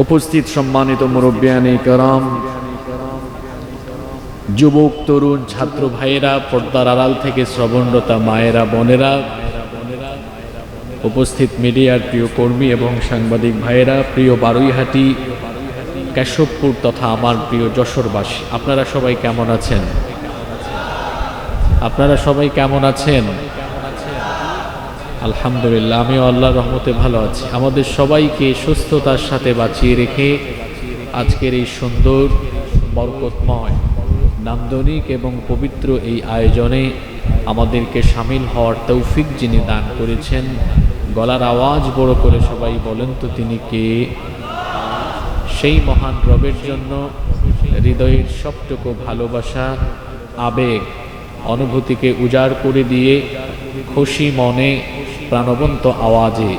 উপস্থিত সম্মানিত মুরব্বিয়ানে কেরাম, যুবক তরুণ ছাত্র ভাইয়েরা, পর্দার আড়াল থেকে শ্রবণরতা মায়েরা বোনেরা, উপস্থিত মিডিয়ার প্রিয় কর্মী এবং সাংবাদিক ভাইয়েরা, প্রিয় বারুইহাটি, কেশবপুর তথা আমার প্রিয় যশোরবাসী, আপনারা সবাই কেমন আছেন? আপনারা সবাই কেমন আছেন? আলহামদুলিল্লাহ, আমিও আল্লাহর রহমতে ভালো আছি। আমাদের সবাইকে সুস্থতার সাথে বাঁচিয়ে রেখে আজকের এই সুন্দর, বরকতময়, নান্দনিক এবং পবিত্র এই আয়োজনে আমাদেরকে শামিল হওয়ার তৌফিক যিনি দান করেছেন, গলার আওয়াজ বড় করে সবাই বলেন তো তিনি কে? সেই মহান রবের জন্য হৃদয়ের সবটুকু ভালোবাসা, আবেগ, অনুভূতিকে উজাড় করে দিয়ে খুশি মনে, প্রাণবন্ত আওয়াজে,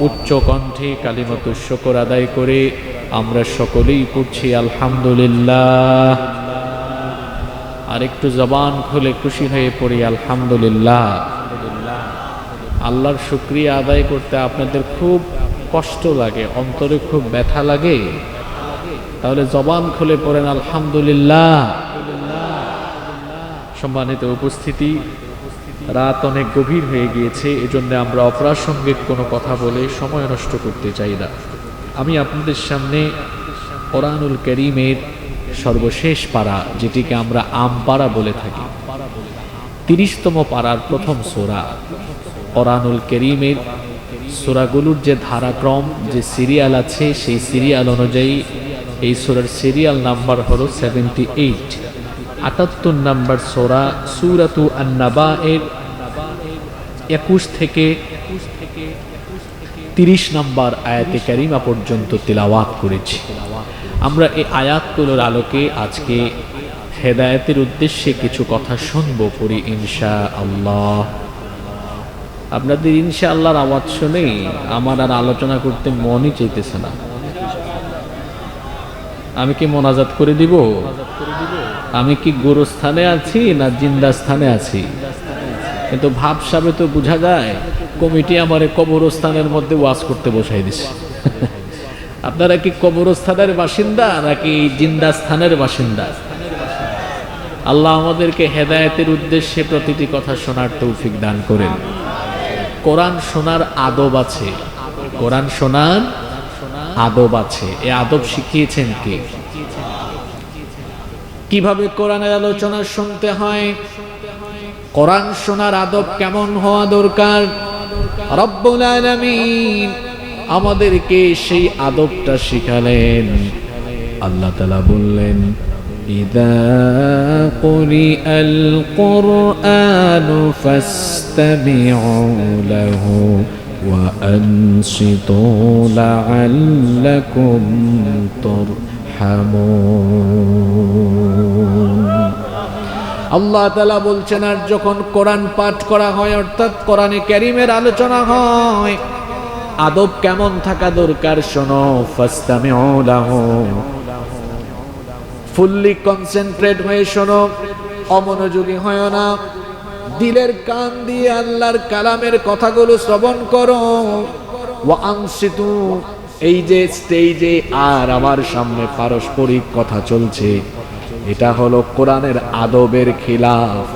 উচ্চ কণ্ঠে কালিমাতুশ শুকর আদায় করে আমরা সকলেই পড়ছি আলহামদুলিল্লাহ। আর একটু জবান খুলে খুশি হয়ে পড়ি আলহামদুলিল্লাহ। আল্লাহর শুকরিয়া আদায় করতে আপনাদের খুব কষ্ট লাগে, অন্তরে খুব ব্যথা লাগে? তাহলে জবান খুলে পড়েন আলহামদুলিল্লাহ। সম্মানিত উপস্থিতি, রাত অনেক গভীর হয়ে গিয়েছে, এজন্য আমরা অপ্রাসঙ্গিক কোনো কথা বলে সময় নষ্ট করতে চাই না। আমি আপনাদের সামনে কোরআনুল কারীমের সর্বশেষ পারা, যেটিকে আমরা আমপারা বলে থাকি, 30তম পারার প্রথম সূরা। কোরআনুল কারীমের সূরাগুলোর যে ধারাক্রম, যে সিরিয়াল আছে, সেই সিরিয়াল অনুযায়ী এই সূরার সিরিয়াল নাম্বার হলো 78। 78 নাম্বার সূরা সূরাতু আন-নাবা এর 21 থেকে 30 নাম্বার আয়াতে কারিমা পর্যন্ত তিলাওয়াত করেছি। আমরা এই আয়াতগুলোর আলোকে আজকে হেদায়েতের উদ্দেশ্যে কিছু কথা শুনবো, পড়ি ইনশাআল্লাহ। আপনাদের ইনশাআল্লাহর আওয়াজ শুনেই আমার আর আলোচনা করতে মনই চাইতেছে না। আমি কি মোনাজাত করে দিব? আমি কি গোরস্থানে আছি না জিন্দা স্থানে আছি? কিন্তু ভাবসাবে তো বোঝা যায় কমিটি আমারে কবরস্থানের মধ্যে ওয়াজ করতে বসাই দিছে। আপনারা কি কবরস্থানের বাসিন্দা নাকি জিন্দা স্থানের বাসিন্দা? আল্লাহ আমাদেরকে হেদায়েতের উদ্দেশ্যে প্রতিটি কথা শোনার তৌফিক দান করেন। কোরআন শোনার আদব আছে, কোরআন শোনার আদব আছে। এই আদব শিখিয়েছেন কে? কিভাবে কোরআনের আলোচনা শুনতে হয়, কোরআন শোনার আদব কেমন হওয়া দরকার, রব্বুল আলামিন আমাদেরকে সেই আদবটা শিখালেন। আল্লাহ তাআলা বললেন, ইযা কুরিআল কুরআনু ফাসতামিউ লাহু ওয়া আনসিতু লাআল্লাকুম তুরহামুন। আল্লাহ তাআলা বলছেন, আর যখন কোরআন পাঠ করা হয়, অর্থাৎ কোরআনে কারীমের আলোচনা হয়, আদব কেমন থাকা দরকার শোনো। ফাসতামিউ লাহু, ফুললি কনসেন্ট্রেট হয়ে শোনো, অমনোযোগী হয় না। দিলের কান দিয়ে আল্লাহর কালামের কথাগুলো শ্রবণ করো। ওয়া আনসিতু, এই যে স্টেজে আর আমার সামনে পারস্পরিক কথা চলছে, এটা হলো কোরআনের আদবের খিলাফ।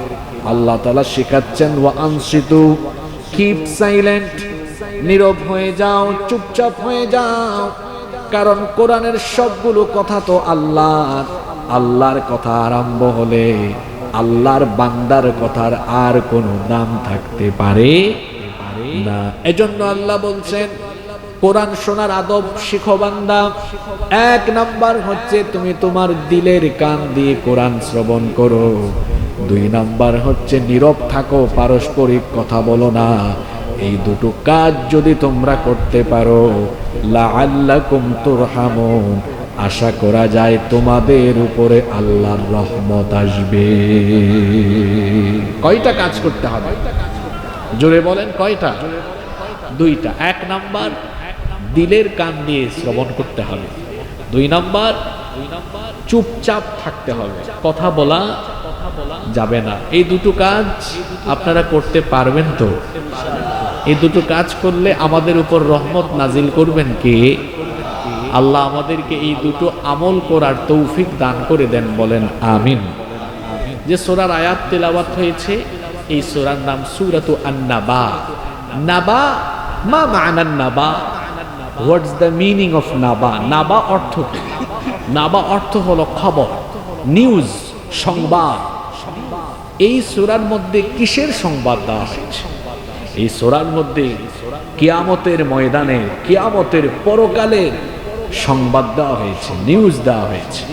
আল্লাহ তাআলা শেখাচ্ছেন, ওয়া আনসিতু, কিপ সাইলেন্ট, নীরব হয়ে যাও, চুপচাপ হয়ে যাও। কারণ কোরআনের সবগুলো কথা তো আল্লাহর কথা আরম্ভ হলে আল্লাহর বান্দার কথার আর কোনো দাম থাকতে পারে না। এজন্য আল্লাহ বলছেন, কোরআন শোনার আদব শিখো বান্দা। 1 নাম্বার হচ্ছে তুমি তোমার দিলের কান দিয়ে কোরআন শ্রবণ করো। 2 নাম্বার হচ্ছে নীরব থাকো, পারস্পরিক কথা বলো না। এই দুটো কাজ যদি তোমরা করতে পারো, লাআল্লাকুম তুরহামুন, আশা করা যায় তোমাদের উপরে আল্লাহর রহমত আসবে। কয়টা কাজ করতে হবে? জোরে বলেন, কয়টা? 2টা। 1 নাম্বার দিলের কান দিয়ে শ্রবণ করতে হবে। 2 নাম্বার চুপচাপ থাকতে হবে, কথা বলা যাবে না। এই দুটো কাজ আপনারা করতে পারবেন তো? এই দুটো কাজ করলে আমাদের উপর রহমত নাজিল করবেন কে? আল্লাহ আমাদেরকে এই দুটো আমল করার তৌফিক দান করে দেন, বলেন আমিন। যে সূরার আয়াত তেলাওয়াত হয়েছে এই সূরার নাম সূরাতু আন-নাবা। নাবা, মা মা'নান নাবা? হোয়াটস দ্য মিনিং অফ নাবা? নাবা অর্থ কি? নাবা অর্থ হলো খবর, নিউজ, সংবাদ। এই সূরার মধ্যে কিসের সংবাদ দেওয়া হয়েছে? এই সূরার মধ্যে কিয়ামতের ময়দানে, কিয়ামতের পরকালের সংবাদ দেওয়া হয়েছে, নিউজ দেওয়া হয়েছে।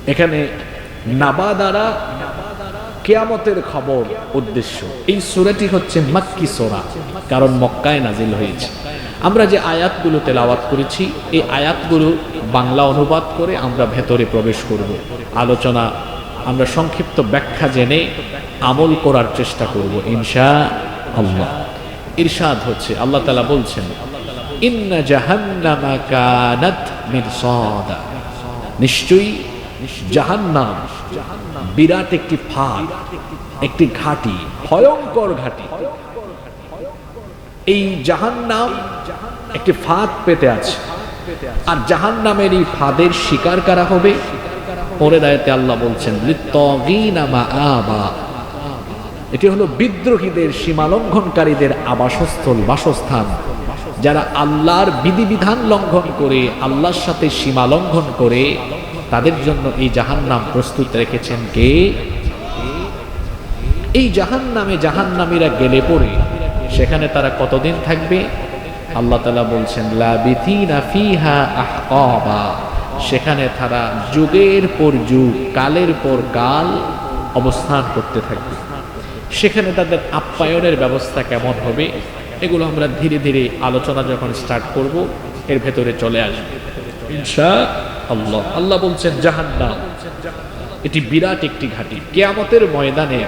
এখানে নাবা দ্বারা কিয়ামতের খবর উদ্দেশ্য। এই সূরাটি হচ্ছে মাক্কি সূরা, কারণ মক্কায় নাজিল হয়েছে। আমরা যে আয়াতগুলো তেলাওয়াত করেছি এই আয়াতগুলো বাংলা অনুবাদ করে আমরা ভেতরে প্রবেশ করব। আলোচনা আমরা সংক্ষিপ্ত ব্যাখ্যা জেনে আমল করার চেষ্টা করব ইনশাআল্লাহ। ইরশাদ হচ্ছে, আল্লাহ তাআলা বলছেন, ইন্না জাহান্নামা কানাত মিরসাদা। নিশ্চয়ই জাহান্নাম বিরাট একটি ফাঁদ, একটি ঘাঁটি, ভয়ঙ্কর ঘাঁটি। এই জাহান্নাম একটি ফাঁদ পেতে আছে। আর জাহান্নামের এই ফাঁদের শিকার কারা হবে? পরের আয়াতে আল্লাহ বলছেন, লিত্তাগিনা মাআবা। এটি হলো বিদ্রোহীদের, সীমালঙ্ঘনকারীদের আবাসস্থল, বাসস্থান। যারা আল্লাহর বিধিবিধান লঙ্ঘন করে, আল্লাহর সাথে সীমা লঙ্ঘন করে, তাদের জন্য এই জাহান্নাম প্রস্তুত রেখেছেন কে? এই জাহান্নামে জাহান্নামীরা গেলে পড়ে সেখানে তারা কতদিন থাকবে? আল্লাহ তাআলা বলছেন, লাবিথিনা ফিহা আহকাবা। সেখানে তারা যুগের পর যুগ, কালের পর কাল অবস্থান করতে থাকবে। সেখানে তাদের আপ্যায়নের ব্যবস্থা কেমন হবে এগুলো আমরা ধীরে ধীরে আলোচনা যখন স্টার্ট করব এর ভেতরে চলে আসবে ইনশাআল্লাহ। আল্লাহ বলছেন জাহান্নাম এটি বিরাট একটি ঘাঁটি। কিয়ামতের ময়দানে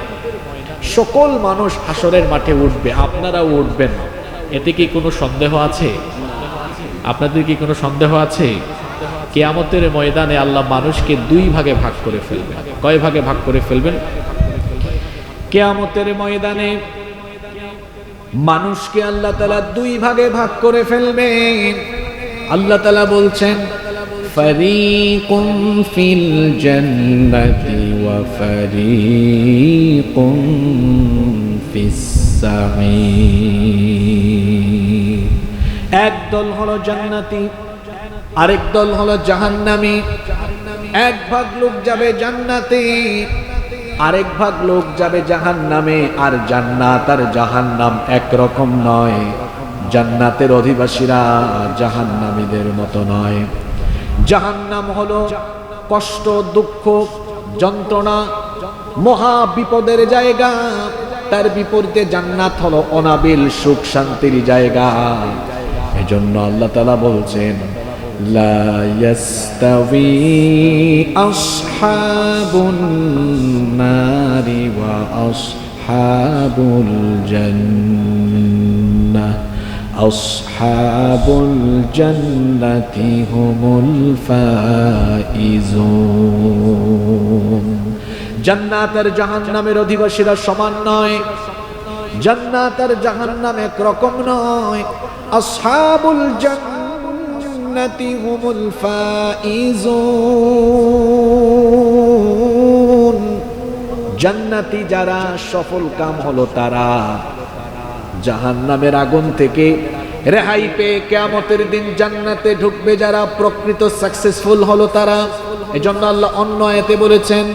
সকল মানুষ হাসরের মাঠে উঠবে, আপনারাও উঠবেন। এতে কি কোনো সন্দেহ আছে? আপনাদের কি কোনো সন্দেহ আছে? কিয়ামতের ময়দানে আল্লাহ মানুষকে দুই ভাগে ভাগ করে ফেলবেন। কয় ভাগে ভাগ করে ফেলবেন? কিয়ামতের ময়দানে মানুষকে আল্লাহ তাআলা দুই ভাগে ভাগ করে ফেলবেন। আল্লাহ তাআলা বলছেন, ফারিকুম ফিল জান্নাতি ওয়া ফারিকুম ফিস সাঈর। এক দল হলো জান্নাতি, আরেক দল হলো জাহান্নামী। এক ভাগ লোক যাবে জান্নাতে, আরেক ভাগ লোক যাবে জাহান্নামে। আর জান্নাত আর জাহান্নাম একরকম নয়। জান্নাতের অধিবাসীরা জাহান্নামীদের মতো নয়। জাহান্নাম হলো কষ্ট, দুঃখ, যন্ত্রণা, মহা বিপদের জায়গা। তার বিপরীতে জান্নাত হলো অনাবিল সুখ শান্তির জায়গা। এজন্য আল্লাহ তাআলা বলছেন, লা ইয়াস্তাবি আসহাবুন নারি ওয়া আসহাবুল জান্নাহ। আসহাবুল জান্নাতি হুমুল ফাইজুন। জান্নাত আর জাহান্নামের অধিবাসীরা সমান নয়। জান্নাত আর জাহান্নাম এক রকম নয়। আসহাবুল জান্নাতি হুমুল ফাইজুন। জান্নাতি যারা, সফল কাম হলো তারা। জাহান্নামের আগুন থেকে রেহাই পেয়ে কিয়ামতের দিন জান্নাতে ঢুকবে যারা, প্রকৃত সাকসেসফুল হলো তারা। এজন্য আল্লাহ অন্য আয়াতে বলেছেন,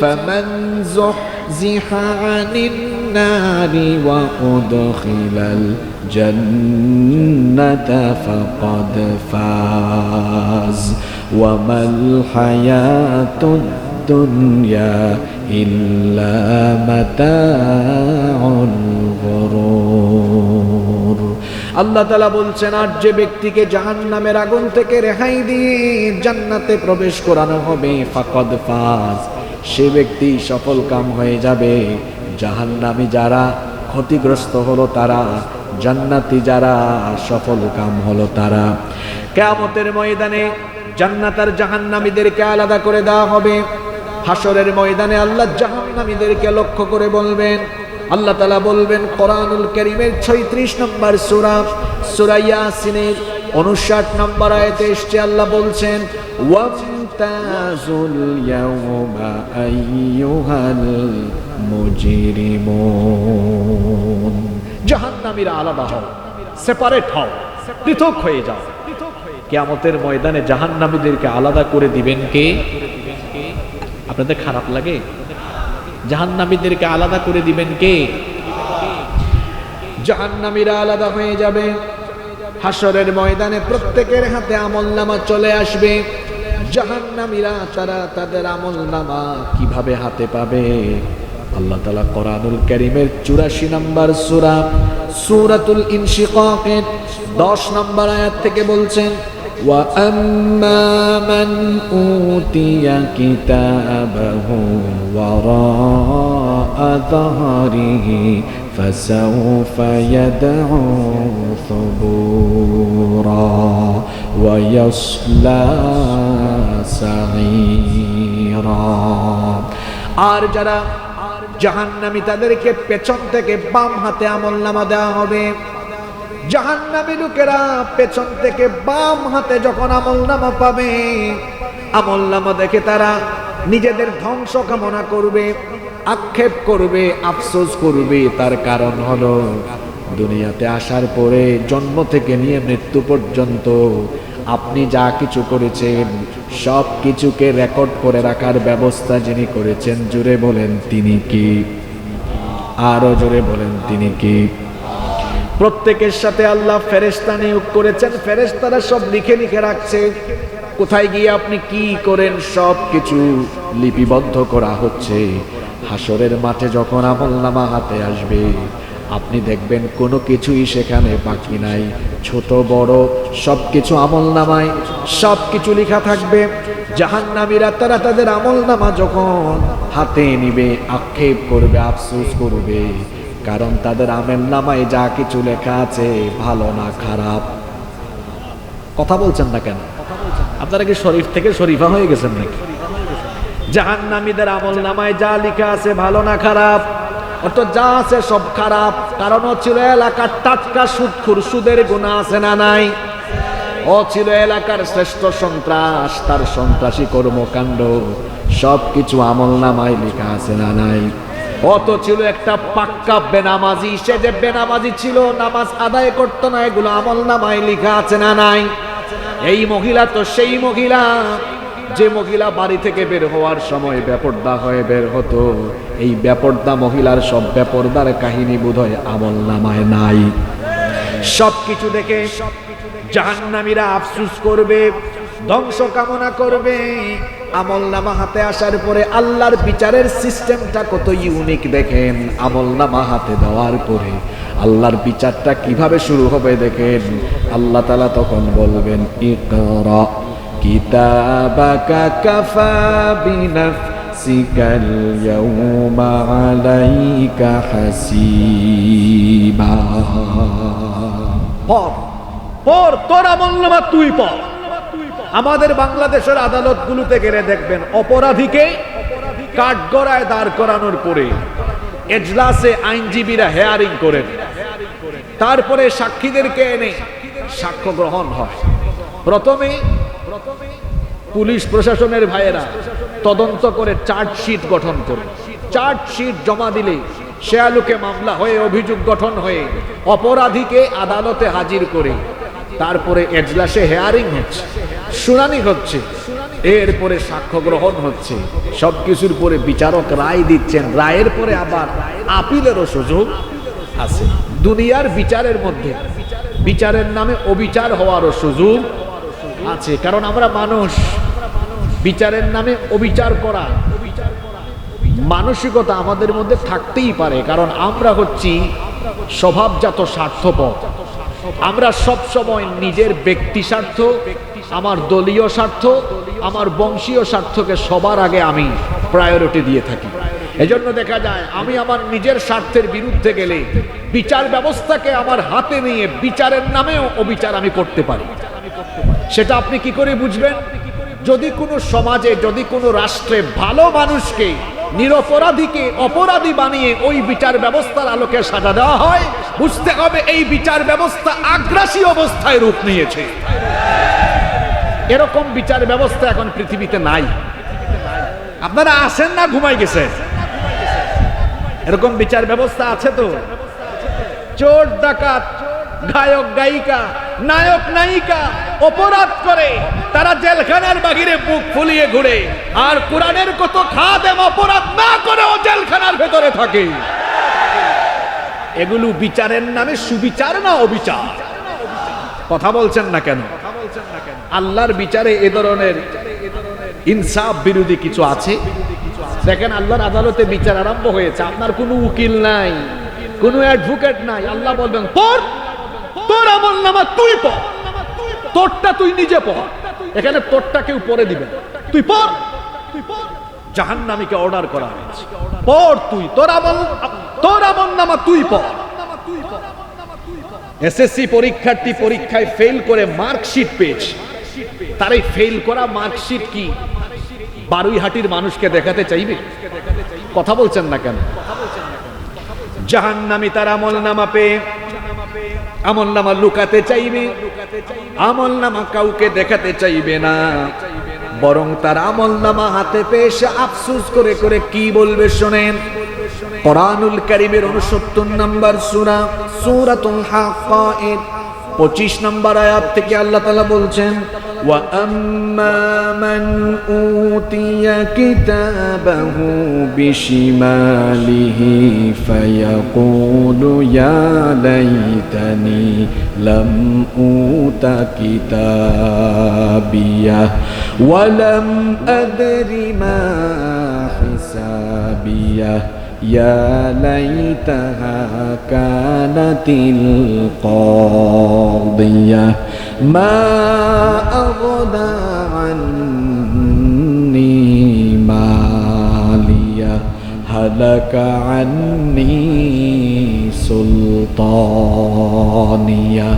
ফামান যুহজিহা আনিন নারি ওয়া উদখিলাল জান্নাতা ফাকাদ ফাজ ওয়া মাল হায়াতুদ দুনিয়া ইল্লা মাতাউল গুরুর। আল্লাহ তাআলা বলছেন, আর যে ব্যক্তিকে জাহান্নামের আগুন থেকে রেহাই দিয়ে জান্নাতে প্রবেশ করানো হবে, ফাকাদ ফাজ, সে ব্যক্তি সফল কাম হয়ে যাবে। জাহান্নামী যারা ক্ষতিগ্রস্ত হলো তারা, জান্নাতি যারা সফল কাম হলো তারা। কিয়ামতের ময়দানে জান্নাত আর জাহান্নামীদেরকে আলাদা করে দেওয়া হবে। হাসরের ময়দানে আল্লাহ জাহান্নামীদেরকে লক্ষ্য করে বলবেন, আল্লাহ তাআলা বলবেন কোরআনুল কারীমের 36 নম্বর সূরা সূরা ইয়াসিনের 59 নম্বর আয়াতে এসেছে, আল্লাহ বলছেন ওয়ামতাজুল ইয়াওমা আইয়ুহাল মুজরিমুন, জাহান্নামীরা আলাদা হও, সেপারেট হও, পৃথক হয়ে যাও। কিয়ামতের ময়দানে জাহান্নামীদেরকে আলাদা করে দিবেন কে? আপনাদের খারাপ লাগে? জাহান্নামীদেরকে আলাদা করে দিবেন কে? জাহান্নামীরা আলাদা হয়ে যাবে। হাসরের ময়দানে প্রত্যেকের হাতে আমলনামা চলে আসবে। জাহান্নামীরা তারা তাদের আমলনামা কিভাবে হাতে পাবে? আল্লাহ তাআলা কোরআনুল কারীমের 84 নম্বর সূরা সূরাতুল ইনশিকাকের 10 নম্বর আয়াত থেকে বলছেন ওয়া আম্মা মান উতিয়া কিতাবাহু ওয়ারাআ যাহরিহি ফাসাউফা ইয়াদউ সুবুরা ওয়া ইয়াসলা সাঈরা। আর যারা জাহান্নামী তাদেরকে পেছন থেকে বাম হাতে আমলনামা দেওয়া হবে। জাহান্নামী লোকেরা পেছন থেকে বাম হাতে যখন আমলনামা পাবে, আমলনামা দেখে তারা নিজেদের ধ্বংস কামনা করবে, আক্ষেপ করবে, আফসোস করবে। তার কারণ হলো দুনিয়াতে আসার পরে জন্ম থেকে নিয়ে মৃত্যু পর্যন্ত আপনি যা কিছু করেছেন সব কিছুকে রেকর্ড করে রাখার ব্যবস্থা যিনি করেছেন, জোরে বলেন তিনি কি? আরো জোরে বলেন তিনি কি? প্রত্যেকের সাথে আল্লাহ ফেরেশতা নিয়োগ করেছেন, ফেরেশতারা সব লিখে লিখে রাখছে। কোথায় গিয়ে আপনি কি করেন সব কিছু লিপিবদ্ধ করা হচ্ছে। হাসরের মাঠে যখন আমলনামা হাতে আসবে, আপনি দেখবেন কোনো কিছুই সেখানে বাকি নাই। ছোট বড় সবকিছু আমলনামায় সবকিছু লেখা থাকবে। জাহান্নামীরা তারা তাদের আমলনামা যখন হাতে নিবে আক্ষেপ করবে, আফসোস করবে, কারণ তাদের আমলনামায় যা কিছু লেখা আছে ভালো না খারাপ। কথা বলছেন না কেন? আপনারা কি শরীফ থেকে শরীফা হয়ে গেছেন নাকি? জাহান্নামীদের আমলনামায় যা লেখা আছে ভালো না খারাপ, অত যা আছে সব খারাপ। কারণ ও ছিল এলাকার টাটকা সুদখোর, সুদের গুনাহ আছে না নাই? ও ছিল এলাকার শ্রেষ্ঠ সন্ত্রাস, তার সন্ত্রাসী কর্মকাণ্ড সবকিছু আমলনামায় লেখা আছে না নাই? অত ছিল একটা পাক্কা বেনামাজি, সে যে বেনামাজি ছিল, নামাজ আদায় করতো না, এগুলো আমলনামায় লেখা আছে না নাই? এই মহিলা তো সেই মহিলা যে মহিলা বাড়ি থেকে বের হওয়ার সময় বেপরদা হয়ে বের হতো। এই বেপরদা মহিলার সব বেপরদার কাহিনী বোধহয় আমলনামায় নাই। সবকিছু দেখে জাহান্নামীরা আফসোস করবে, ধ্বংস কামনা করবে। আমলনামা হাতে আসার পরে আল্লাহর বিচারের সিস্টেমটা কত ইউনিক দেখেন। আমলনামা হাতে দেওয়ার পরে আল্লাহর বিচারটা কিভাবে শুরু হবে দেখেন। আল্লাহ তাআলা তখন বলবেন ইকরা কিতাবাকা কাফা বিনাফসিকাল ইয়াউমা আলাইকা হাসিবা। পড়, তোর আমলনামা তুই পড়। আমাদের বাংলাদেশের আদালতগুলোতে গেলে দেখবেন অপরাধীকে কাঠগড়ায় দাঁড় করানোর পরে এজলাসে আইনজীবীরা হেয়ারিং করেন, তারপরে সাক্ষীদেরকে এনে সাক্ষ্য গ্রহণ হয়। প্রথমে পুলিশ প্রশাসনের ভাইয়েরা তদন্ত করে চার্জশিট গঠন করে, চার্জশিট জমা দিলে সে আলোকে মামলা হয়ে অভিযোগ গঠন হয়ে অপরাধীকে আদালতে হাজির করে তারপরে এজলাসে হেয়ারিং হচ্ছে, শুনানি হচ্ছে, এরপরে সাক্ষ্য গ্রহণ হচ্ছে। সবকিছুর পরে বিচারক রায় দিচ্ছেন, রায়ের পরে আবার আপিলেরও সুযোগ আছে। দুনিয়ার বিচারের মধ্যে বিচারের নামে অবিচার হওয়ারও সুযোগ আছে, কারণ আমরা মানুষ। বিচারের নামে অবিচার করা মানসিকতা আমাদের মধ্যে থাকতেই পারে, কারণ আমরা হচ্ছি স্বভাবজাত স্বার্থপর। আমরা সব সময় নিজের ব্যক্তি স্বার্থ, আমার দলীয় স্বার্থ, আমার বংশীয় স্বার্থকে সবার আগে আমি প্রায়োরিটি দিয়ে থাকি। এজন্য দেখা যায় আমি আমার নিজের স্বার্থের বিরুদ্ধে গেলে বিচার ব্যবস্থাকে আমার হাতে নিয়ে বিচারের নামেও অবিচার আমি করতে পারি। সেটা আপনি কি করে বুঝবেন? যদি কোনো সমাজে, যদি কোনো রাষ্ট্রে ভালো মানুষকে নিরপরাধীকে অপরাধী বানিয়ে ওই বিচার ব্যবস্থার আলোকে সাজা দেওয়া হয়, বুঝতে হবে এই বিচার ব্যবস্থা আগ্রাসী অবস্থায় রূপ নিয়েছে। এরকম বিচার ব্যবস্থা এখন পৃথিবীতে নাই। আপনারা আসেন না ঘুমাই গেছে? এরকম বিচার ব্যবস্থা আছে তো? চোর ডাকাত, গায়ক গায়িকা, নায়ক নায়িকা অপরাধ করে তারা জেলখানার বাহিরে বুক ফুলিয়ে ঘুরে, আর কোরআনের কত খাদেম অপরাধ না করেও জেলখানার ভেতরে থাকে। এগুলো বিচারের নামে সুবিচার না অবিচার? কথা বলছেন না কেন? আল্লাহর বিচারে এ ধরনের ইনসাফ বিরোধী কিছু আছে? দেখেন, আল্লাহর আদালতে বিচার আরম্ভ হয়েছে, আপনার কোনো উকিল নাই, কোনো অ্যাডভোকেট নাই। আল্লাহ বলবেন, পড়, তোর আমলনামা তুই পড়, তোরটা তুই নিজে পড়। এখানে তোরটা কেউ পড়ে দিবে, তুই পড়। জাহান্নামীকে অর্ডার করা হয়েছে, পড় তুই, তোর আমলনামা তুই পড়। এসএসসি পরীক্ষার্থী পরীক্ষায় ফেল করে মার্কশিট পেয়েছে, তার এই ফেল করা মার্কশিট কি বারুইহাটির মানুষকে দেখাতে চাইবে? কথা বলছেন না কেন? জাহান্নামী তার আমলনামা পেয়ে আমলনামা লুকাতে চাইবে, আমলনামা কাউকে দেখাতে চাইবে না, বরং তার আমলনামা হাতে পেয়ে সে আফসোস করে করে কি বলবে শোনেন। কোরআনুল কারীমের 69 নম্বর সূরা, সূরাতুল হাক্কায়ের 25 নম্বর আয়াত থেকে আল্লাহ তাআলা বলছেন, ওয়া আম্মা মান উতিয়া কিতাবাহু বিশিমালিহি ফায়াকুলু ইয়া লাইতানি লাম উতা কিতাবিয়া ওয়া লাম আদরি মা হিসাবিয়া ইয়া লাইতাহা কানাতিল কাদিয়া মা আগনা আন্নি মালিয়া হালাকা আন্নি সুলতানিয়া।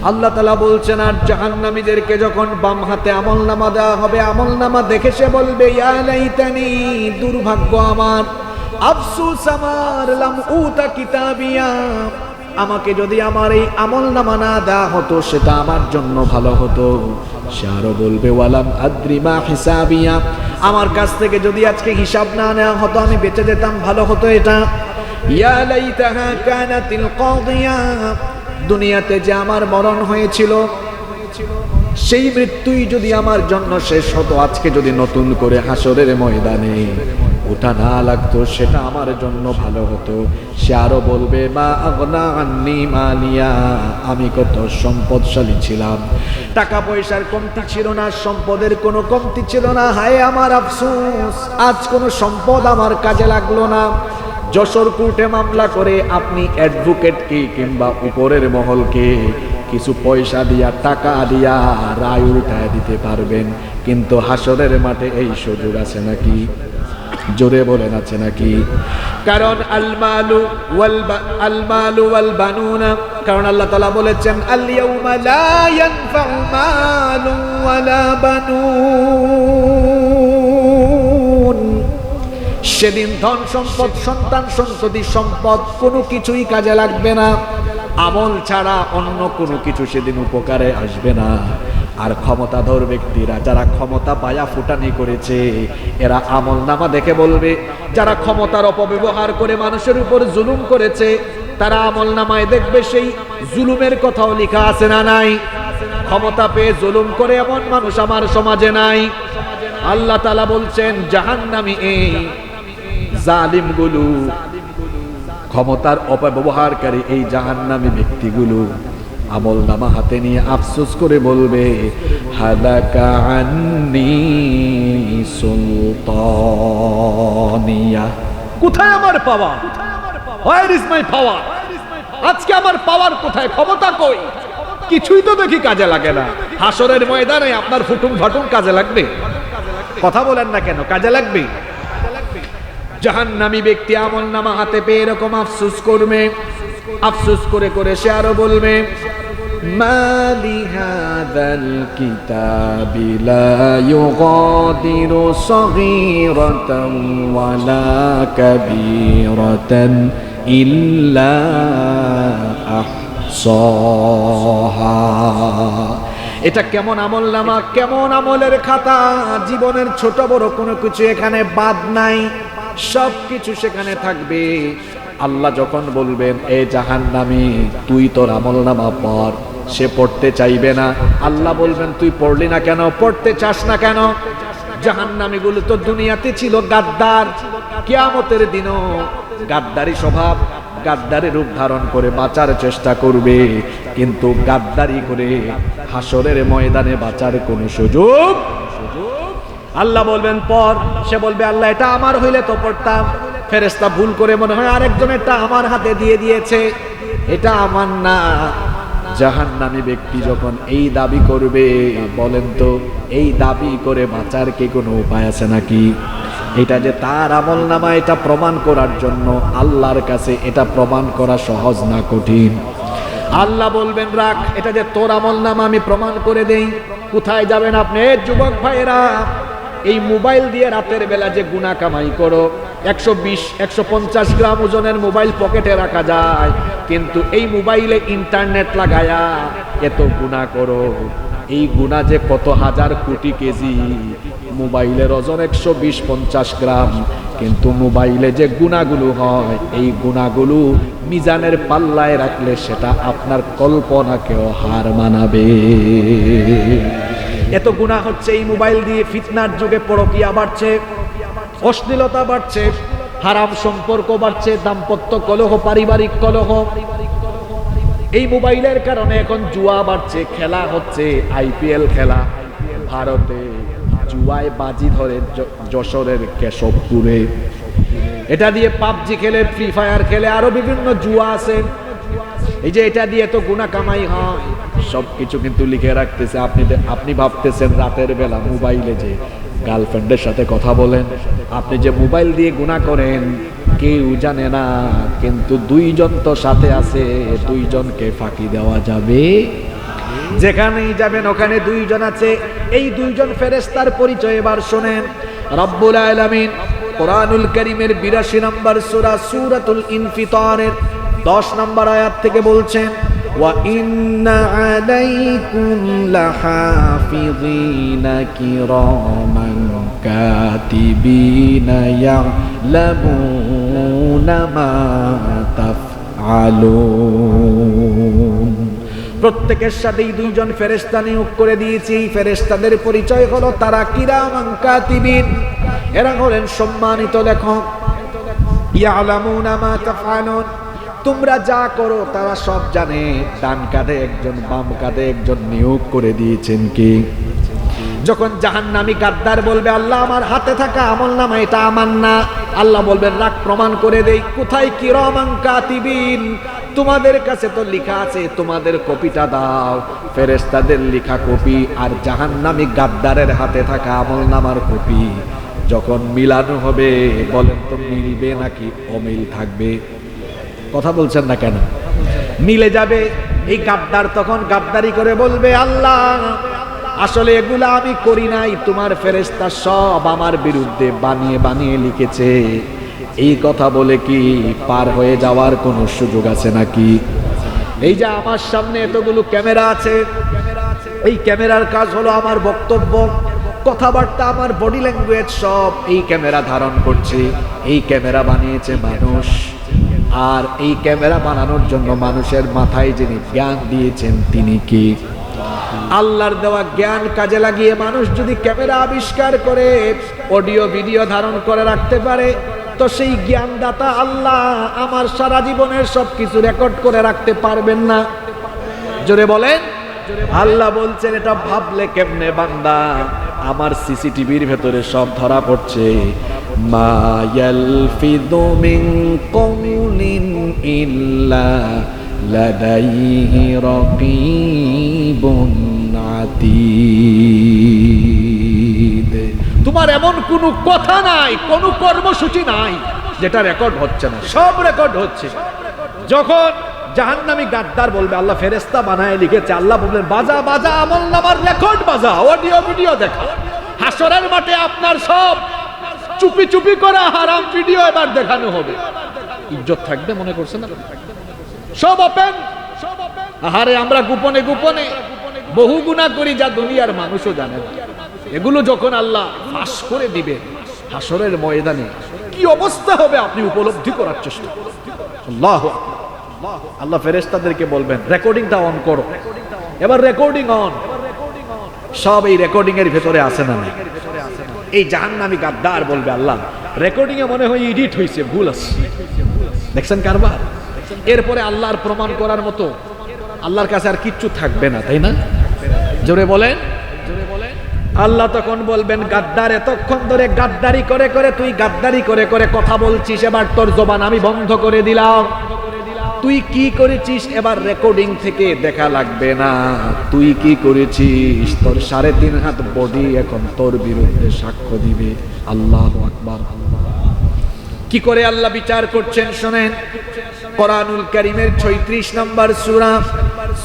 আল্লাহ তাআলা বলছেন, আর জাহান্নামীদেরকে যখন বাম হাতে আমলনামা দেওয়া হবে, আমলনামা দেখে সে বলবে, ইয়া লাইতানি, দুর্ভাগ্য আমার, আফসোস আমার, লাম উতা কিতাবিয়া, আমাকে যদি আমার এই আমলনামা না দেওয়া হতো সেটা আমার জন্য ভালো হতো। সে আরো বলবে, ওয়ালাম আদ্রি মা হিসাবিয়া, আমার কাছ থেকে যদি আজকে হিসাব না নেওয়া হতো আমি বেঁচে যেতাম, ভালো হতো এটা। ইয়া লাইতাহা কানাতিল কাদিয়া, দুনিয়াতে যে আমার মরণ হয়েছিল সেই মৃত্যুই যদি আমার জন্য শেষ হতো, আজকে যদি নতুন করে হাসরের ময়দানে ওটা না লাগতো সেটা আমার জন্য ভালো হতো। সে আরো বলবে, মা আগনা আন্নি মালিয়া, আমি কত সম্পদশালী ছিলাম, টাকা পয়সার কমতি ছিল না, সম্পদের কোনো কমতি ছিল না, হায় আমার আফসোস, আজ কোনো সম্পদ আমার কাজে লাগলো না। যশোর কোর্টে মামলা করে আপনি অ্যাডভোকেটকে কিংবা উপরের মহলকে কিছু পয়সা দিয়া, টাকা দিয়া রায় উল্টায় দিতে পারবেন, কিন্তু হাসরের মাঠে এই সুযোগ আছে নাকি? জোরে বলেন, আছে নাকি? কারণ আল মালু ওয়াল বানুনা, কারণ আল্লাহ তাআলা বলেছেন, আল ইয়াউমা লা ইয়ানফাউ মালু ওয়ালা বানুন, সেদিন ধন সম্পদ, সন্তান সন্ততি সম্পদ কোনো কিছুই কাজে লাগবে না, আমল ছাড়া অন্য কোনো কিছু সেদিন উপকারে আসবে না। আর ক্ষমতাধর ব্যক্তিরা, যারা ক্ষমতা পায়া ফুটানি করেছে, এরা আমলনামা দেখে বলবে, যারা ক্ষমতার অপব্যবহার করে মানুষের উপর জুলুম করেছে, তারা আমলনামায় দেখবে সেই জুলুমের কথাও লেখা আছে না নাই? ক্ষমতা পেয়ে জুলুম করে এমন মানুষ আমার সমাজে নাই। আল্লাহ তাআলা বলছেন, জাহান্নামী এই জালিমগুলো, ক্ষমতার অপব্যবহারকারী এই জাহান্নামী ব্যক্তিগুলো আমলনামা হাতে নিয়ে আফসোস করে বলবে, হালাকা আন্নি সুলতানিয়া, কোথায় আমার পাওয়ার? হোয়ার ইজ মাই পাওয়ার? আজকে আমার পাওয়ার কোথায়? ক্ষমতা কই? কিছুই তো দেখি কাজে লাগে না। হাসরের ময়দানে আপনার ফুটুম ফাটুম কাজে লাগবে? কথা বলেন না কেন? কাজে লাগবে। জাহান্নামী ব্যক্তি আমলনামা হাতে পেয়ে এরকম আফসোস করবে, আফসোস করে করে সে আরো বলবে, মা লিহাযাল কিতাবি লা ইউগাদিরু সগীরাতান ওয়ালা কাবীরাতান ইল্লা আহসাহা। এটা কেমন আমলনামা, কেমন আমলের খাতা! জীবনের ছোট বড় কোনো কিছু এখানে বাদ নাই, সব কিছু সেখানে থাকবে। আল্লাহ যখন বলবেন এ জাহান্নামী তুই তোর আমলনামা পড়, সে পড়তে চাইবে না। আল্লাহ বলবেন তুই পড়লি না কেন, পড়তে চাস না কেন? জাহান্নামীগুলো তো দুনিয়াতে ছিল গাদ্দার, কিয়ামতের দিনও গাদ্দারি স্বভাব, গাদ্দারি রূপ ধারণ করে বাঁচার চেষ্টা করবে, কিন্তু গাদ্দারি করে হাসরের ময়দানে বাঁচার কোনো সুযোগ। আল্লাহ বলবেন পড়, সে বলবে আল্লাহ এটা আমার হইলে তো পড়তাম। ফেরেশতা ভুল করে মনে হয় আরেকজনেরটা আমার হাতে দিয়ে দিয়েছে, এটা আমার না। জাহান্নামী ব্যক্তি যখন এই দাবি করবে, বলেন তো এই দাবি করে বাঁচার কি কোনো উপায় আছে নাকি? এটা যে তার আমলনামা, এটা প্রমাণ করার জন্য আল্লাহর কাছে এটা প্রমাণ করা সহজ না কঠিন? আল্লাহ বলবেন রাখ, এটা যে তোর আমলনামা আমি প্রমাণ করে দেই। কোথায় যাবেন আপনি যুবক ভাইরা? এই মোবাইল দিয়ে রাতের বেলা যে গুনাহ কামাই করো, 120-150 গ্রাম ওজনের মোবাইল পকেটে রাখা যায়, কিন্তু এই মোবাইলে ইন্টারনেট লাগায়া এত গুনাহ করো। এই গুনাহ যে কত হাজার কোটি কেজি। মোবাইলের ওজন 120-50 গ্রাম, কিন্তু মোবাইলে যে গুনাহগুলো হয়, এই গুনাহগুলো মিজানের পাল্লায় রাখলে সেটা আপনার কল্পনাকেও হার মানাবে। এত গুনাহ হচ্ছে এই মোবাইল দিয়ে। ফিতনার যুগে পরকীয়া বাড়ছে, অশ্লীলতা বাড়ছে, হারাম সম্পর্ক বাড়ছে, দাম্পত্য কলহ, পারিবারিক কলহ। এই মোবাইলের কারণে এখন জুয়া বাড়ছে, খেলা হচ্ছে, IPL খেলা। ভারতে জুয়ায় বাজি ধরে যশোরের কেশবপুরে। এটা দিয়ে পাবজি খেলে, ফ্রি ফায়ার খেলে, আরো বিভিন্ন জুয়া আছে। এই যে এটা দিয়ে তো গুনাহ কামাই হয়, সবকিছু কিন্তু লিখে রাখতেছে। আপনি ভাবতেছেন রাতের বেলা মোবাইলে যে গার্লফ্রেন্ডের সাথে কথা বলেন, আপনি যে মোবাইল দিয়ে গুনাহ করেন কেউ জানে না, কিন্তু দুইজন তো সাথে আছে, দুইজনকে ফাঁকি দেওয়া যাবে? যেখানেই যাবেন ওখানে দুইজন আছে। এই দুইজন ফেরেশতার পরিচয় এবার শোনেন। রব্বুল আলামিন কোরআনুল কারীমের 82 নম্বর সূরা সূরাতুল ইনফিতারের 10 নম্বর আয়াত থেকে বলছেন, ওয়া ইন্না আলাইকুম লাহাফিযিনা কিরামান কাতিবিনা ইয়ালামুনা মা তাফআলুন। প্রত্যেকের সাথেই দুইজন ফেরেশতা নিয়োগ করে দিয়েছি। ফেরেশতাদের পরিচয় হলো তারা কিরামান কাতিবিন, এরা হলেন সম্মানিত লেখক। ইয়ালামুনা মা তাফআলুন, তোমরা যা করো তারা সব জানে। ডান কাঁধে একজন, বাম কাঁধে একজন নিয়োগ করে দিয়েছেন কি? যখন জাহান্নামী গাদ্দার বলবে আল্লাহ আমার হাতে থাকা আমলনামা এটা আমার না, আল্লাহ বলবেন রাখ, প্রমাণ করে দেই। কোথায় কিরামান কাতিবিন? তোমাদের কাছে তো লেখা আছে, তোমাদের কপিটা দাও। ফেরেশতাদের লেখা কপি আর জাহান্নামী গাদ্দারের হাতে থাকা আমলনামার কপি যখন মিলানো হবে, বলেন তো মিলবে নাকি অমিল থাকবে? কথা বলছেন না কেন? মিলে যাবে। এই গাদ্দার তখন গাদ্দারি করে বলবে আল্লাহ আসলে এগুলা আমি করি নাই, তোমার ফেরেশতা সব আমার বিরুদ্ধে বানিয়ে বানিয়ে লিখেছে। এই কথা বলে কি পার হয়ে যাওয়ার কোনো সুযোগ আছে নাকি? এই যে আমার সামনে এতগুলো ক্যামেরা আছে, এই ক্যামেরার কাজ হলো আমার বক্তব্য, কথাবার্তা, আমার বডি ল্যাঙ্গুয়েজ সব এই ক্যামেরা ধারণ করছে। এই ক্যামেরা বানিয়েছে মানুষ, আর এই ক্যামেরা বানানোর জন্য মানুষের মাথায় যিনি জ্ঞান দিয়েছেন তিনি কি? আল্লাহর দেওয়া জ্ঞান কাজে লাগিয়ে মানুষ যদি ক্যামেরা আবিষ্কার করে অডিও ভিডিও ধারণ করে রাখতে পারে, তো সেই জ্ঞানদাতা আল্লাহ আমার সারা জীবনের সবকিছু রেকর্ড করে রাখতে পারবেন না? জোরে বলেন। আল্লাহ বলছেন এটা ভাবলে কেমনে বান্দা, আমার সিসিটিভির ভেতরে সব ধরা পড়ছে। মা ইয়ালফিযু মিন কওলিন ইল্লা লাদাইহি রাকীবুন আতীদ। তোমার এমন কোনো কথা নাই, কোনো কর্মসূচি নাই যেটা রেকর্ড হচ্ছে না, সব রেকর্ড হচ্ছে। যখন জাহান্নামী গাদ্দার বলবে, আল্লাহ ফেরেশতা বানায় লিখেছে, আল্লাহ বলবেন বাজা বাজা আমলনামার রেকর্ড বাজা, অডিও ভিডিও দেখা। হাসরের মাঠে আপনার সব চুপি চুপি করা হারাম ভিডিও এবার দেখানো হবে। ইজ্জত থাকবে মনে করছেন না? সব ওপেন। আহারে আমরা গোপনে গোপনে বহু গুনাহ করি যা দুনিয়ার মানুষও জানে না। এগুলো যখন আল্লাহ ফাঁস করে দিবে হাসরের ময়দানে কি অবস্থা হবে আপনি উপলব্ধি করার চেষ্টা করুন। আল্লাহু আকবার। আল্লাহ ফেরেশতাদেরকে বলবেন রেকর্ডিংটা অন করো। এবার রেকর্ডিং অন। সব এই রেকর্ডিং এর ভেতরে আছে না? এই জাহান্নামী গাদ্দার বলবে, আল্লাহ রেকর্ডিং এ মনে হয় এডিট হয়েছে, ভুল আছে। দেখছেন কারবার? এরপরে আল্লাহর প্রমাণ করার মতো আল্লাহর কাছে আর কিচ্ছু থাকবে না, তাই না? জোরে বলেন। আল্লাহ তখন বলবেন, গাদ্দার এতক্ষণ ধরে গাদ্দারি করে করে তুই গাদ্দারি করে করে কথা বলছিস, এবার তোর জবান আমি বন্ধ করে দিলাম। তুই কি করেছিস এবার রেকর্ডিং থেকে দেখা লাগবে না। তুই কি করেছিস তোর 3.5 হাত বডি এখন তোর বিরুদ্ধে সাক্ষ্য দিবে। আল্লাহু আকবার। কি করে আল্লাহ বিচার করছেন শুনেন। কোরআনুল কারীমের 36 নম্বর সূরা,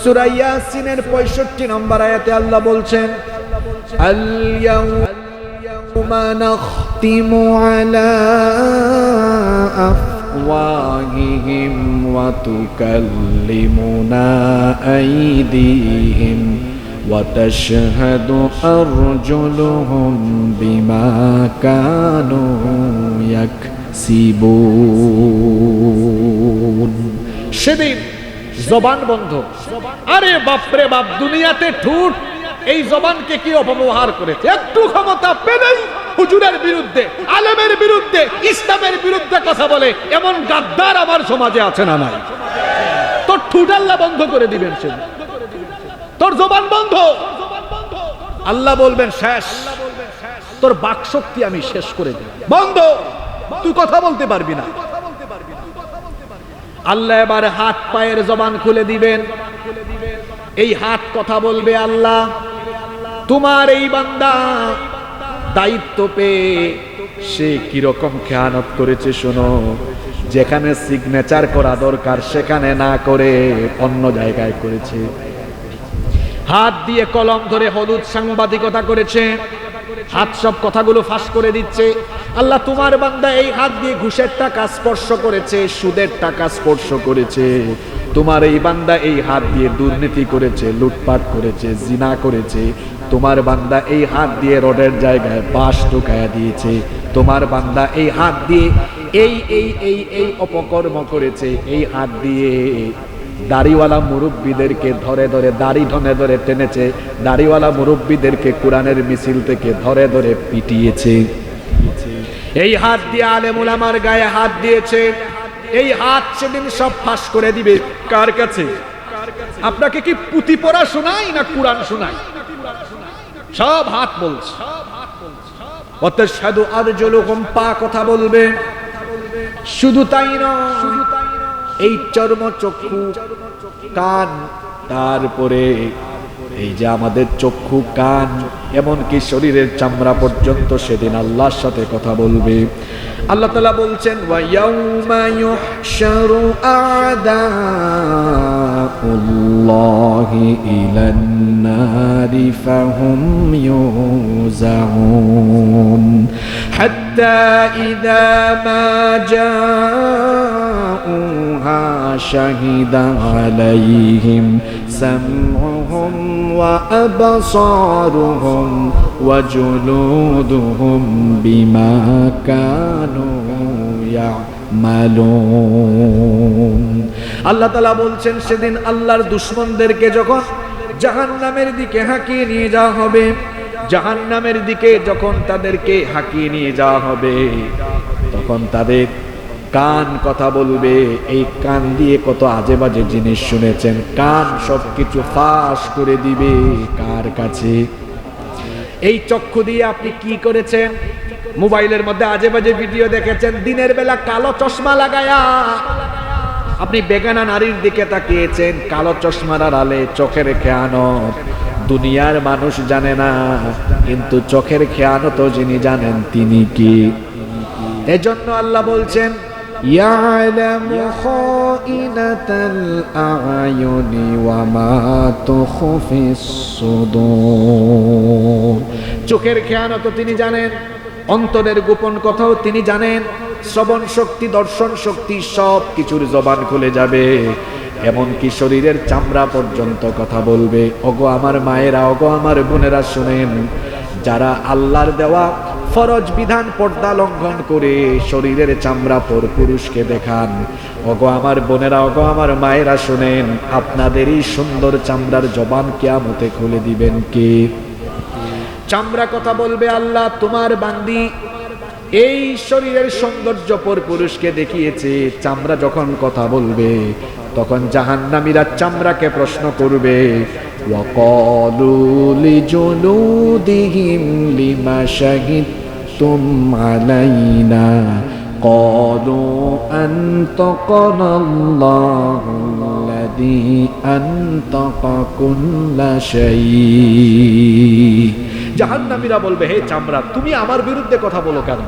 সূরা ইয়াসিনের 65 নম্বর আয়াতে আল্লাহ বলছেন, আল ইয়াউমা নাখতিমু আলা আফওয়াহিহিম ওয়া তুকাল্লিমুনা আইদিহিম ওয়া তাশহাদু আরজুলুহুম বিমা কানু ইয়াকসিবুন। সেদিন জবান বন্ধ। আরে বাপরে বাপ, দুনিয়াতে ঠুট এই জবানকে কি অপব্যবহার করেছে। একটু ক্ষমতা পেলেই হুজুরের বিরুদ্ধে, আলেমের বিরুদ্ধে, ইসলামের বিরুদ্ধে কথা বলে এমন গাদ্দার আমার সমাজে আছে না নাই? তোর ঠুট আল্লাহ বন্ধ করে দিবেন, সেদিন তোর জবান বন্ধ। আল্লাহ বলবেন শেষ, তোর বাক শক্তি আমি শেষ করে দিই, বন্ধ, তুই কথা বলতে পারবি না। আল্লাহ এবার হাত পায়ের জবান খুলে দিবেন। এই হাত কথা বলবে, আল্লাহ তোমার এই বান্দা দায়িত্ব পেয়ে সে কিরকম খেয়ানত করেছে শোনো। যেখানে সিগনেচার করা দরকার সেখানে না করে অন্য জায়গায় করেছে। হাত দিয়ে কলম ধরে হলুদ সাংবাদিকতা করেছে। হাত সব কথাগুলো ফাঁস করে দিচ্ছে। আল্লাহ তোমার বান্দা এই হাত দিয়ে ঘুষের টাকা স্পর্শ করেছে, সুদের টাকা স্পর্শ করেছে। তোমার এই বান্দা এই হাত দিয়ে দুর্নীতি করেছে, লুটপাট করেছে, জিনা করেছে। তোমার বান্দা এই হাত দিয়ে রোডের জায়গায় বাঁশ ঢুকায়া দিয়েছে। তোমার বান্দা এই হাত দিয়ে এই এই এই এই অপকর্ম করেছে। এই হাত দিয়ে দাড়িওয়ালা মুরব্বীদেরকে ধরে ধরে দাড়ি ধরে ধরে টেনেছে। দাড়িওয়ালা মুরব্বীদেরকে কোরআনের মিছিল থেকে ধরে ধরে পিটিয়েছে। এই হাত দিয়ে আলেম উলামার গায়ে হাত দিয়েছে। এই হাত সেদিন সব ফাঁস করে দিবে। কার কাছে? আপনাকে কি পুঁথি পড়া শোনাই না কোরআন শোনাই? সব হাত বলছে। ওয়াতাশহাদু আরজুলুহুম, পা কথা বলবে। শুধু তাই নয়, এই চর্ম, চক্ষু, কান, তারপরে এই যে আমাদের চক্ষু, কান, এমনকি শরীরের চামড়া পর্যন্ত সেদিন আল্লাহর সাথে কথা বলবে। আল্লাহ তাআলা বলছেন, ওয়া ইয়াউমা ইউহশারু আ'দাউল্লাহি ইলান নারি ফাহুম ইউজাউন হাত্তা ইযা মা জাউহা শাহিদা আলাইহিম সামউহুম ওয়া আবসারুহুম ওয়া জুলুদুহুম বিমা কানু ইয়ামালুন। আল্লাহ তাআলা বলছেন, সেদিন আল্লাহর দুশমনদেরকে যখন জাহান্নামের দিকে হাঁকিয়ে নিয়ে যাওয়া হবে, জাহান্নামের দিকে যখন তাদেরকে হাঁকিয়ে নিয়ে যাওয়া হবে, তখন তাদের কান কথা বলবে। এই কান দিয়ে কত আজে বাজে জিনিস শুনেছেন, কান সবকিছু ফাঁস করে দিবে। কার কাছে? এই চক্ষু দিয়ে আপনি কি করেছেন? মোবাইলের মধ্যে আজে বাজে ভিডিও দেখেছেন, দিনের বেলা কালো চশমা লাগায়া আপনি বেগানা নারীর দিকে তাকিয়েছেন, কালো চশমার আড়ালে চোখের খেয়ানত। দুনিয়ার মানুষ জানে না, কিন্তু চোখের খেয়ানত যিনি জানেন তিনি কি? এজন্য আল্লাহ বলছেন, ইয়ালামু খাইনাতাল আ'য়ুনি ওয়া মা তুখফিস সুদূর। চোখের খেয়ানত তিনি জানেন, অন্তরের গোপন কথাও তিনি জানেন। শ্রবণ শক্তি, দর্শন শক্তি, সব কিছুর জবান খুলে যাবে, এমনকি শরীরের চামড়া পর্যন্ত কথা বলবে। ওগো আমার মায়েরা, ওগো আমার বোনেরা, শুনেন, যারা আল্লাহর দেওয়া ফরজ বিধান পর্দা লঙ্ঘন করে শরীরের চামড়া পর পুরুষকে দেখান, ওগো আমার বোনেরা, ওগো আমার মায়েরা, শুনেন, আপনাদেরই সুন্দর চামড়ার জবান কিয়ামতে খুলে দিবেন কে? চামড়া কথা বলবে, আল্লাহ তোমার বান্দি এই শরীরের সৌন্দর্য পর পুরুষকে দেখিয়েছে। চামড়া যখন কথা বলবে, তখন জাহান্নামীরা চামড়াকে প্রশ্ন করবে, ওয়াকালু লিজুলুদিহিম লিমা শাহিদতুম আলাইনা ক্বালু আনতাকানাল্লাহুল্লাযী আনতাকা কুল্লা শাই। জাহান্নামীরা বলবে, হে চামড়া, তুমি আমার বিরুদ্ধে কথা বলো কেন?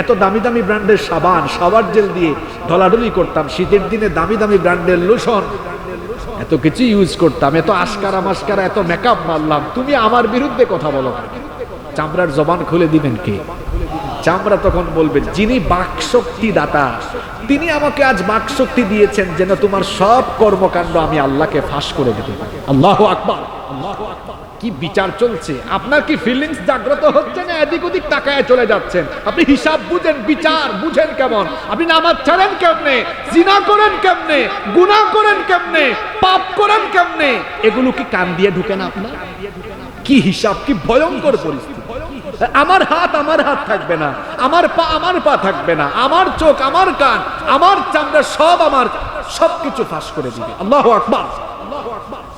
এত দামি দামি ব্র্যান্ডের সাবান, শাওয়ার জেল দিয়ে ঢলাঢলি করতাম, শীতের দিনে দামি দামি ব্র্যান্ডের লোশন, এত কিছু ইউজ করতাম, এত আশকারা মাস্কারা, এত মেকআপ মারলাম, তুমি আমার বিরুদ্ধে কথা বলো কেন? চামড়ার জবান খুলে দিবেন কে? চামড়া তখন বলবে, যিনি বাকশক্তি দাতা, তিনি আমাকে আজ বাকশক্তি দিয়েছেন যেন তোমার সব কর্মকাণ্ড আমি আল্লাহকে ফাঁস করে দিতে পারি। আল্লাহু আকবার, আল্লাহু আকবার। কি বিচার চলছে? আপনার কি ফিলিংস জাগ্রত হচ্ছে না এদিক ওদিক তাকায় চলে যাচ্ছেন? আপনি হিসাব বুঝেন, বিচার বুঝেন কেমন? আপনি নামাজ ছাড়েন কেমনে? জিনা করেন কেমনে? গুনাহ করেন কেমনে? পাপ করেন কেমনে? এগুলো কি কান দিয়ে ঢুকে না আপনার? কি হিসাব, কি ভয়ঙ্কর পরিস্থিতি! আমার হাত থাকবে না, আমার পা থাকবে না, আমার চোখ, আমার কান, আমার চামড়া, সব আমার, সবকিছু ফাঁস করে দিবে। আল্লাহু আকবার।